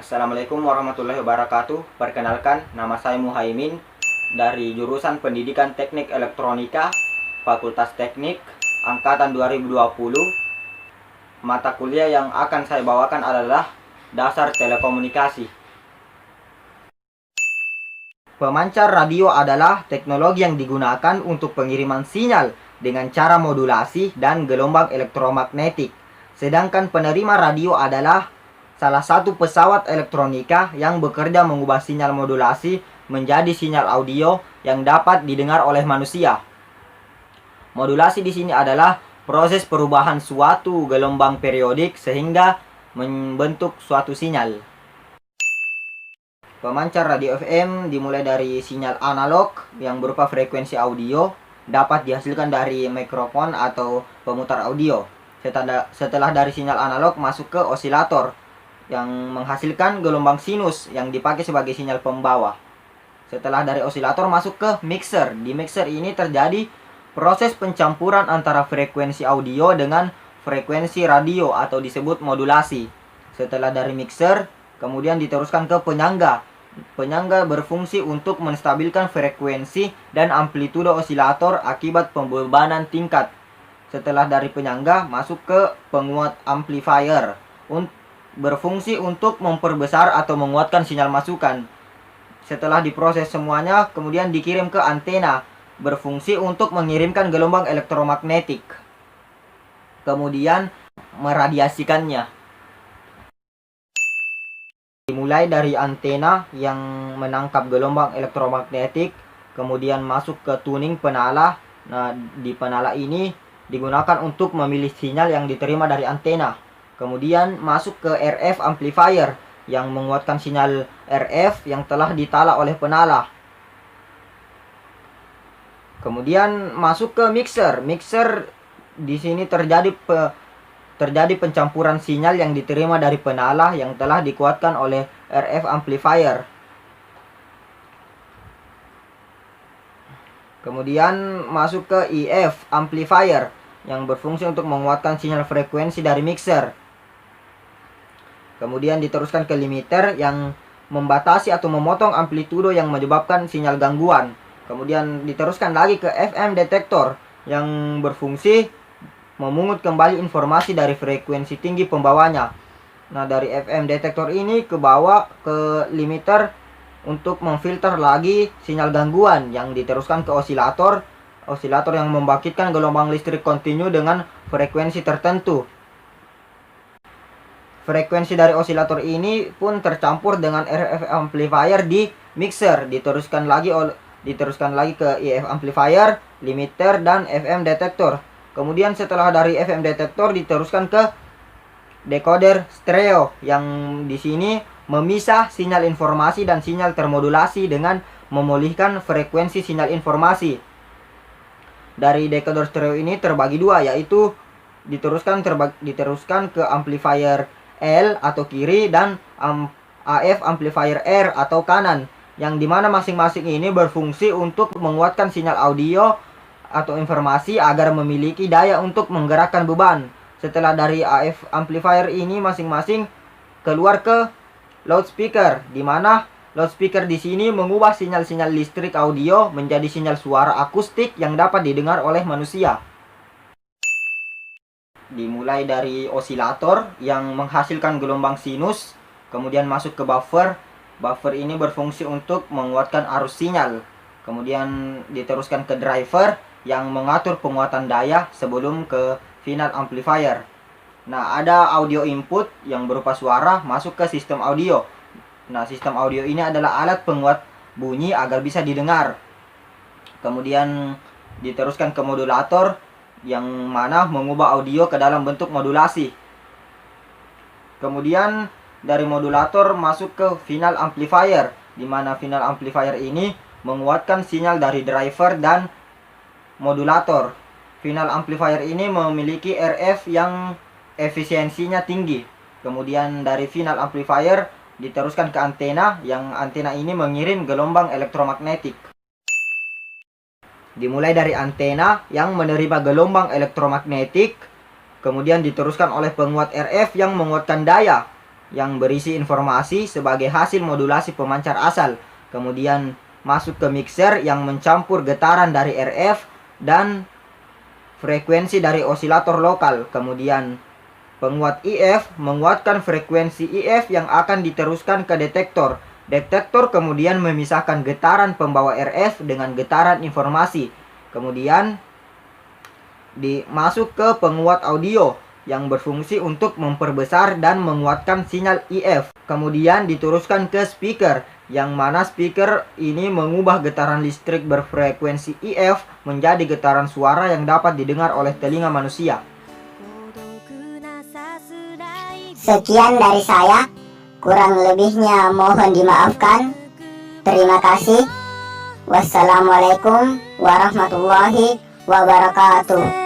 Assalamualaikum warahmatullahi wabarakatuh. Perkenalkan, nama saya Muhaimin dari jurusan Pendidikan Teknik Elektronika, Fakultas Teknik, Angkatan 2020. Mata kuliah yang akan saya bawakan adalah Dasar Telekomunikasi. Pemancar radio adalah teknologi yang digunakan untuk pengiriman sinyal dengan cara modulasi dan gelombang elektromagnetik. Sedangkan penerima radio adalah salah satu pesawat elektronika yang bekerja mengubah sinyal modulasi menjadi sinyal audio yang dapat didengar oleh manusia. Modulasi di sini adalah proses perubahan suatu gelombang periodik sehingga membentuk suatu sinyal. Pemancar radio FM dimulai dari sinyal analog yang berupa frekuensi audio, dapat dihasilkan dari mikrofon atau pemutar audio. Setelah dari sinyal analog masuk ke osilator yang menghasilkan gelombang sinus yang dipakai sebagai sinyal pembawa. Setelah dari osilator masuk ke mixer. Di mixer ini terjadi proses pencampuran antara frekuensi audio dengan frekuensi radio atau disebut modulasi. Setelah dari mixer, kemudian diteruskan ke penyangga. Penyangga berfungsi untuk menstabilkan frekuensi dan amplitudo osilator akibat pembebanan tingkat. Setelah dari penyangga masuk ke penguat amplifier, berfungsi untuk memperbesar atau menguatkan sinyal masukan. Setelah diproses semuanya, kemudian dikirim ke antena, berfungsi untuk mengirimkan gelombang elektromagnetik. Kemudian meradiasikannya. Dimulai dari antena yang menangkap gelombang elektromagnetik, kemudian masuk ke tuning penala. Nah, di penala ini digunakan untuk memilih sinyal yang diterima dari antena. Kemudian masuk ke RF amplifier yang menguatkan sinyal RF yang telah ditala oleh penala. Kemudian masuk ke mixer. Mixer di sini terjadi pencampuran sinyal yang diterima dari penala yang telah dikuatkan oleh RF amplifier. Kemudian masuk ke IF amplifier yang berfungsi untuk menguatkan sinyal frekuensi dari mixer. Kemudian diteruskan ke limiter yang membatasi atau memotong amplitudo yang menyebabkan sinyal gangguan. Kemudian diteruskan lagi ke FM detektor yang berfungsi memungut kembali informasi dari frekuensi tinggi pembawanya. Nah, dari FM detektor ini ke bawah ke limiter untuk memfilter lagi sinyal gangguan yang diteruskan ke osilator. Osilator yang membangkitkan gelombang listrik kontinu dengan frekuensi tertentu. Frekuensi dari osilator ini pun tercampur dengan RF amplifier di mixer, diteruskan lagi ke IF amplifier, limiter dan FM detektor. Kemudian setelah dari FM detektor diteruskan ke decoder stereo yang di sini memisah sinyal informasi dan sinyal termodulasi dengan memulihkan frekuensi sinyal informasi. Dari decoder stereo ini terbagi dua, yaitu diteruskan ke amplifier L atau kiri dan AF amplifier R atau kanan, yang dimana masing-masing ini berfungsi untuk menguatkan sinyal audio atau informasi agar memiliki daya untuk menggerakkan beban. Setelah dari AF amplifier ini masing-masing keluar ke loudspeaker, di mana loudspeaker di sini mengubah sinyal-sinyal listrik audio menjadi sinyal suara akustik yang dapat didengar oleh manusia. Dimulai dari osilator yang menghasilkan gelombang sinus, kemudian masuk ke buffer. Buffer ini berfungsi untuk menguatkan arus sinyal. Kemudian diteruskan ke driver yang mengatur penguatan daya sebelum ke final amplifier. Nah, ada audio input yang berupa suara masuk ke sistem audio. Nah, sistem audio ini adalah alat penguat bunyi agar bisa didengar. Kemudian diteruskan ke modulator yang mana mengubah audio ke dalam bentuk modulasi. Kemudian dari modulator masuk ke final amplifier, di mana final amplifier ini menguatkan sinyal dari driver dan modulator. Final amplifier ini memiliki RF yang efisiensinya tinggi. Kemudian dari final amplifier diteruskan ke antena, yang antena ini mengirim gelombang elektromagnetik. Dimulai dari antena yang menerima gelombang elektromagnetik, kemudian diteruskan oleh penguat RF yang menguatkan daya, yang berisi informasi sebagai hasil modulasi pemancar asal. Kemudian masuk ke mixer yang mencampur getaran dari RF dan frekuensi dari osilator lokal. Kemudian penguat IF menguatkan frekuensi IF yang akan diteruskan ke detektor. Detektor kemudian memisahkan getaran pembawa RF dengan getaran informasi. Kemudian masuk ke penguat audio yang berfungsi untuk memperbesar dan menguatkan sinyal IF. Kemudian diteruskan ke speaker, yang mana speaker ini mengubah getaran listrik berfrekuensi IF menjadi getaran suara yang dapat didengar oleh telinga manusia. Sekian dari saya, kurang lebihnya mohon dimaafkan. Terima kasih. Wassalamualaikum warahmatullahi wabarakatuh.